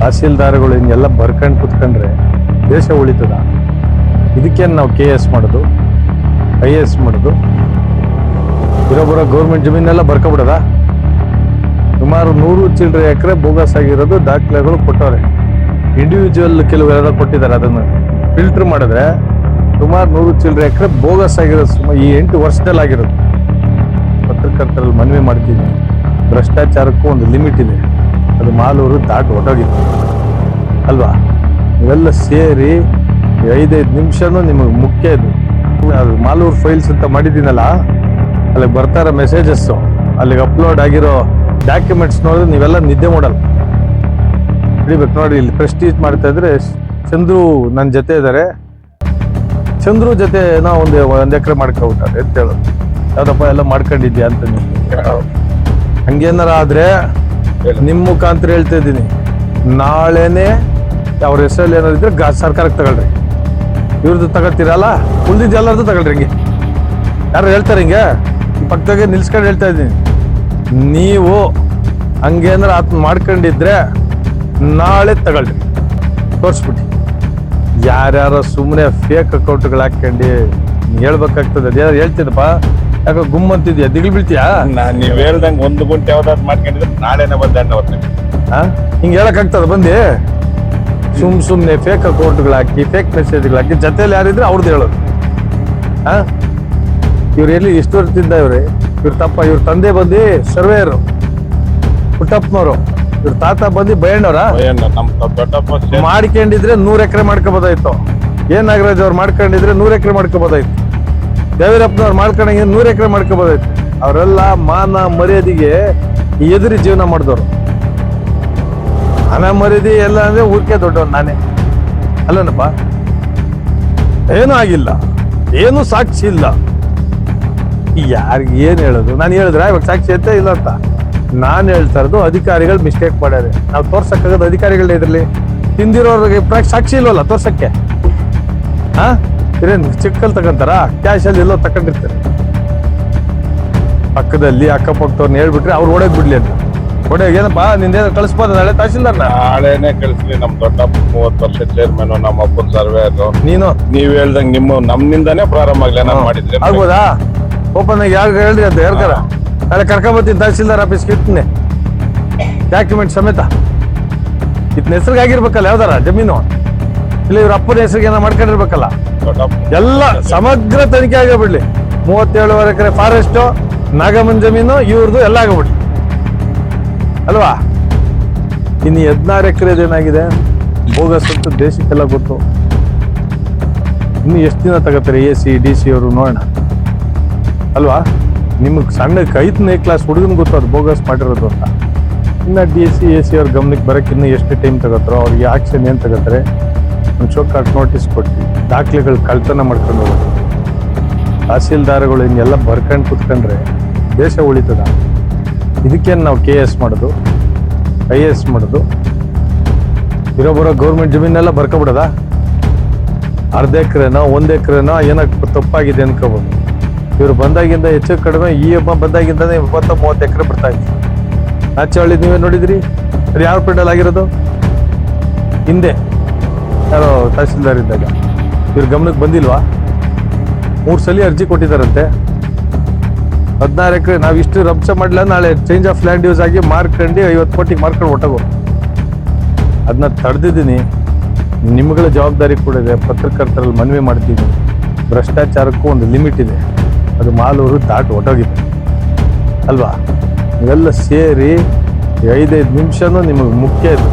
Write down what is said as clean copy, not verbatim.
ತಹಸೀಲ್ದಾರ್ಗಳು ಹಿಂಗೆಲ್ಲ ಬರ್ಕೊಂಡು ಕುತ್ಕೊಂಡ್ರೆ ದೇಶ ಉಳಿತದ? ಇದಕ್ಕೇನು ನಾವು KS ಮಾಡೋದು, IAS ಮಾಡೋದು? ಇರೋಬರೋ ಗೌರ್ಮೆಂಟ್ ಜಮೀನೆಲ್ಲ ಬರ್ಕೊಬಿಡೋದ? ಸುಮಾರು 100 ಚಿಲ್ಲರೆ ಎಕರೆ ಬೋಗಸ್ ಆಗಿರೋದು ದಾಖಲೆಗಳು ಕೊಟ್ಟವ್ರೆ. ಇಂಡಿವಿಜುವಲ್ ಕೆಲವೆಲ್ಲ ಕೊಟ್ಟಿದ್ದಾರೆ. ಅದನ್ನು ಫಿಲ್ಟರ್ ಮಾಡಿದ್ರೆ ಸುಮಾರು 100 ಚಿಲ್ಲರೆ ಎಕರೆ ಬೋಗಸ್ ಆಗಿರೋದು ಸುಮಾರು ಈ 8 ವರ್ಷದಲ್ಲಿ ಆಗಿರೋದು. ಪತ್ರಕರ್ತರಲ್ಲಿ ಮನವಿ ಮಾಡ್ತಿದ್ದೀನಿ, ಭ್ರಷ್ಟಾಚಾರಕ್ಕೂ ಒಂದು ಲಿಮಿಟ್ ಇದೆ. ಅದು ಮಾಲೂರು ದಾಟ್ ಹೊಟ್ಟೋಗಿತ್ತು ಅಲ್ವಾ? ಇವೆಲ್ಲ ಸೇರಿ 5 ನಿಮಿಷನೂ ನಿಮಗೆ ಮುಖ್ಯ ಇದು. ಅದು ಮಾಲೂರು ಫೈಲ್ಸ್ ಅಂತ ಮಾಡಿದ್ದೀನಲ್ಲ, ಅಲ್ಲಿಗೆ ಬರ್ತಾರ ಮೆಸೇಜಸ್ಸು, ಅಲ್ಲಿಗೆ ಅಪ್ಲೋಡ್ ಆಗಿರೋ ಡಾಕ್ಯುಮೆಂಟ್ಸ್ ನೋಡಿದ್ರೆ ನೀವೆಲ್ಲ ನಿದ್ದೆ ಮಾಡಲ್ಲ. ಹಿಡಿಬೇಕು ನೋಡಿ. ಇಲ್ಲಿ ಪ್ರೆಸ್ಟೀಜ್ ಮಾಡ್ತಾ ಇದ್ರೆ ಚಂದ್ರು ನನ್ನ ಜೊತೆ ಇದ್ದಾರೆ. ಚಂದ್ರು ಜೊತೆ ನಾವು ಒಂದು ಎಕರೆ ಮಾಡ್ಕೊಬಿಟ್ಟಾರೆ ಅಂತ ಹೇಳೋದು. ಯಾವ್ದಪ್ಪ ಎಲ್ಲ ಮಾಡ್ಕೊಂಡಿದ್ಯಾ ಅಂತ ನೀವು ಹಂಗೇನಾರ ಆದ್ರೆ ನಿಮ್ಮ ಮುಖಾಂತರ ಹೇಳ್ತಾ ಇದ್ದೀನಿ, ನಾಳೆನೆ ಅವ್ರ ಹೆಸರಲ್ಲಿ ಏನಾದ್ರು ಇದ್ರೆ ಸರ್ಕಾರಕ್ಕೆ ತಗೊಳ್ರಿ. ಇವ್ರದ್ದು ತಗೊಳ್ತೀರಲ್ಲ, ಉಳಿದಿದ್ದು ಎಲ್ಲರದ್ದು ತಗೊಳ್ರಿ. ಹಿಂಗೆ ಯಾರು ಹೇಳ್ತಾರೆ, ಹಿಂಗೆ ಪಕ್ಕದಾಗೆ ನಿಲ್ಸ್ಕೊಂಡು ಹೇಳ್ತಾ ಇದ್ದೀನಿ. ನೀವು ಹಂಗೇನಾರ ಆತ್ಮ ಮಾಡ್ಕೊಂಡಿದ್ರೆ ನಾಳೆ ತಗೊಳ್ರಿ, ತೋರಿಸ್ಬಿಟ್ಟು. ಯಾರ್ಯಾರೋ ಸುಮ್ಮನೆ ಫೇಕ್ ಅಕೌಂಟ್ಗಳು ಹಾಕೊಂಡು ಹೇಳ್ಬೇಕಾಗ್ತದೆ. ಅದೇನಾರು ಹೇಳ್ತಿದ್ದಪ್ಪ, ಯಾಕೆ ಗುಮ್ಮಂತಿದ್ಯಾ, ದಿಗ್ಲು ಬೀಳ್ತೀಯಾ? ನೀವ್ ಹೇಳ್ದಂಗೆ 1 ಗುಂಟೆ ಯಾವ್ದಾದ್ರು ಮಾಡ್ಕೊಂಡಿದ್ರೆ ನಾಳೆನೆ ಬಂದ ಹಿಂಗೆ ಹೇಳಕ್ಕಾಗ್ತದ? ಬಂದು ಸುಮ್ಮನೆ ಫೇಕ್ ಅಕೌಂಟ್ಗಳು ಹಾಕಿ, ಫೇಕ್ ಮೆಸೇಜ್ಗಳು ಹಾಕಿ, ಜೊತೆಲಿ ಯಾರಿದ್ರೆ ಅವ್ರದ್ದು ಹೇಳೋದು. ಇವ್ರು ಎಲ್ಲಿ ಎಷ್ಟು ವರ್ಷದಿಂದ ಇವ್ರ ತಪ್ಪ. ಇವ್ರ ತಂದೆ ಬಂದು ಸರ್ವೇಯರು ಪುಟ್ಟಪ್ಪನವರು, ಇವ್ರ ತಾತ ಬಂದು ಬಯಣ್ಣವ್ರ. ಮಾಡ್ಕೊಂಡಿದ್ರೆ 100 ಎಕರೆ ಮಾಡ್ಕೋಬೋದಾಯ್ತು. ಏನ್ ನಾಗರಾಜ್ ಅವ್ರು ಮಾಡ್ಕೊಂಡಿದ್ರೆ 100 ಎಕರೆ ಮಾಡ್ಕೋಬೋದಾಯ್ತು. ದೇವೀರಪ್ಪನವ್ರು ಮಾಡ್ಕೊಂಡಂಗೆ 100 ಎಕರೆ ಮಾಡ್ಕೋಬೋದಾಯ್ತು. ಅವರೆಲ್ಲ ಮಾನ ಮರ್ಯಾದೆಗೆ ಎದುರಿ ಜೀವನ ಮಾಡಿದವರು. ಹಣ ಮರ್ಯಾದೆ ಎಲ್ಲ ಅಂದ್ರೆ ಊರ್ಕೆ ದೊಡ್ಡವ್ರು ನಾನೇ ಅಲ್ಲನಪ್ಪ. ಏನೂ ಆಗಿಲ್ಲ, ಏನು ಸಾಕ್ಷಿ ಇಲ್ಲ. ಯಾರಿಗೆ ಏನ್ ಹೇಳೋದು? ನಾನು ಹೇಳಿದ್ರೆ ಇವಾಗ ಸಾಕ್ಷಿ ಅಂತ ಇಲ್ಲ ಅಂತ. ನಾನು ಹೇಳ್ತಾ ಇರೋದು ಅಧಿಕಾರಿಗಳು ಮಿಸ್ಟೇಕ್ ಮಾಡ್ಯಾರೆ. ನಾವು ತೋರ್ಸಕ್ಕಾಗದ ಅಧಿಕಾರಿಗಳನ್ನ ಇದ್ರಲ್ಲಿ ತಿಂದಿರೋರಿಗೆ ಸಾಕ್ಷಿ ಇಲ್ವಲ್ಲ ತೋರ್ಸಕ್ಕೆ. ಇರೇನ್ ಚಿಕ್ಕಲ್ಲಿ ತಗೊಂತಾರ? ಕ್ಯಾಶಲ್ಲಿ ಎಲ್ಲೋ ತಗೊಂಡಿರ್ತಾರೆ. ಪಕ್ಕದಲ್ಲಿ ಅಕ್ಕಪಕ್ಕದವ್ರನ್ನ ಹೇಳ್ಬಿಟ್ರೆ ಅವ್ರು ಓಡೋಗ್ ಬಿಡ್ಲಿ ಅಂತ. ಓಡೋಗ್ ಏನಪ್ಪಾ ನಿಂದೇನು ಕಳಿಸ್ಬೋದು ನಾಳೆ ತಹಸೀಲ್ದಾರ್ನ? ನಾಳೆನೆ ಕಳಿಸ್ಲಿ. ನಮ್ ದೊಡ್ಡಪ್ಪ 30 ವರ್ಷ ಚೇರ್ಮನ್, ನಮ್ಮ ಅಪ್ಪನ ಸರ್ವೇಯರ್. ನೀವ್ ಹೇಳ್ದಂಗೆ ನಮ್ಮಿಂದಾನೇ ಪ್ರಾರಂಭ ಆಗ್ಲಿ. ನಾನು ಮಾಡಿದ್ರೆ ಆಗ್ಬೋದಾ? ಓಪನ್ ಆಗಿ ಯಾರು ಹೇಳ್ರಿ ಅಂತ ಹೇಳ್ತಾರ. ನಾಳೆ ಕರ್ಕೊಂಬತ್ತೀನಿ ತಹಸೀಲ್ದಾರ್ ಆಫೀಸ್ಗೆ ಇರ್ತೀನಿ, ಡಾಕ್ಯುಮೆಂಟ್ ಸಮೇತ. ಇದ್ನ ಹೆಸರಿಗಾಗಿರ್ಬೇಕಲ್ಲ ಯಾವ್ದಾರ ಜಮೀನು, ಇಲ್ಲ ಇವ್ರ ಅಪ್ಪನ ಹೆಸರಿಗೆ ಏನೋ ಮಾಡ್ಕೊಂಡಿರ್ಬೇಕಲ್ಲ. ಎಲ್ಲ ಸಮಗ್ರ ತನಿಖೆ ಆಗಬಿಡ್ಲಿ. 37 ಎಕರೆ ಫಾರೆಸ್ಟ್, ನಾಗಮನ್ ಜಮೀನು ಇವ್ರದ್ದು ಎಲ್ಲ ಆಗಬಿಡ್ಲಿ ಅಲ್ವಾ? ಇನ್ನು 16 ಎಕರೆದೇನಾಗಿದೆ ಬೋಗಸ್ ಅಂತ ದೇಶಕ್ಕೆಲ್ಲ ಗೊತ್ತು. ಇನ್ನು ಎಷ್ಟು ದಿನ ತಗೋತಾರೆ AC DC ಅವರು ನೋಡೋಣ ಅಲ್ವಾ? ನಿಮಗೆ ಸಣ್ಣ 5ನೇ ಕ್ಲಾಸ್ ಹುಡುಗನ ಗೊತ್ತು ಅದು ಬೋಗಸ್ ಮಾಡಿರೋದು ಅಂತ. ಇನ್ನು DC AC ಅವ್ರ ಗಮನಕ್ಕೆ ಬರೋಕ್ಕೆ ಇನ್ನೂ ಎಷ್ಟು ಟೈಮ್ ತಗೋತಾರೋ, ಅವ್ರಿಗೆ ಆಕ್ಷನ್ ಏನು ತಗೋತಾರೆ, ಒಂದು ಶೋಕಾಟ್ ನೋಟಿಸ್ ಕೊಟ್ಟು ದಾಖಲೆಗಳು ಕಳ್ತನ ಮಾಡ್ಕೊಂಡು ಹೋಗೋದು. ತಹಸೀಲ್ದಾರ್ಗಳು ಹಿಂಗೆಲ್ಲ ಬರ್ಕೊಂಡು ಕುತ್ಕೊಂಡ್ರೆ ದೇಶ ಉಳಿತದ? ಇದಕ್ಕೇನು ನಾವು KS ಮಾಡೋದು, IAS ಮಾಡೋದು? ಇರೋಬರೋ ಗೌರ್ಮೆಂಟ್ ಜಮೀನೆಲ್ಲ ಬರ್ಕೊಬಿಡೋದ? ಅರ್ಧ ಎಕರೆನೋ 1 ಎಕರೆನೋ ಏನೋ ತಪ್ಪಾಗಿದೆ ಅನ್ಕೋಬೋದು. ಇವ್ರು ಬಂದಾಗಿಂದ ಹೆಚ್ಚು ಕಡಿಮೆ ಈ ಹಬ್ಬ ಬಂದಾಗಿಂದಾನೆ 20-30 ಎಕರೆ ಬರ್ತಾ ಇತ್ತು. ನಾಚಹಳ್ಳಿ ನೀವೇ ನೋಡಿದ್ರಿ, ಅದು ಯಾವ ಪೀಡಲ್ ಆಗಿರೋದು? ಹಿಂದೆ ಯಾರೋ ತಹಸೀಲ್ದಾರ್ ಇದ್ದಾಗ. ಇವ್ರ ಗಮನಕ್ಕೆ ಬಂದಿಲ್ವಾ? 3 ಸಲ ಅರ್ಜಿ ಕೊಟ್ಟಿದ್ದಾರಂತೆ. 16 ಎಕರೆ ನಾವು ಇಷ್ಟು ರಬ್ಸ ಮಾಡಲಿಲ್ಲ, ನಾಳೆ ಚೇಂಜ್ ಆಫ್ ಲ್ಯಾಂಡ್ ಯೂಸ್ ಆಗಿ ಮಾರ್ಕೊಂಡು 50 ಕೋಟಿಗೆ ಮಾರ್ಕೊಂಡು ಹೊಟ್ಟಗೋ. ಅದನ್ನ ತಡೆದಿದ್ದೀನಿ. ನಿಮ್ಗಳ ಜವಾಬ್ದಾರಿ ಕೂಡ ಇದೆ. ಪತ್ರಕರ್ತರಲ್ಲಿ ಮನವಿ ಮಾಡ್ತೀನಿ, ಭ್ರಷ್ಟಾಚಾರಕ್ಕೂ ಒಂದು ಲಿಮಿಟ್ ಇದೆ. ಅದು ಮಾಲೂರು ದಾಟ್ ಹೊಟ್ಟೋಗಿದೆ ಅಲ್ವಾ? ಇವೆಲ್ಲ ಸೇರಿ 5 ನಿಮಿಷನೂ ನಿಮಗೆ ಮುಖ್ಯ ಇದು.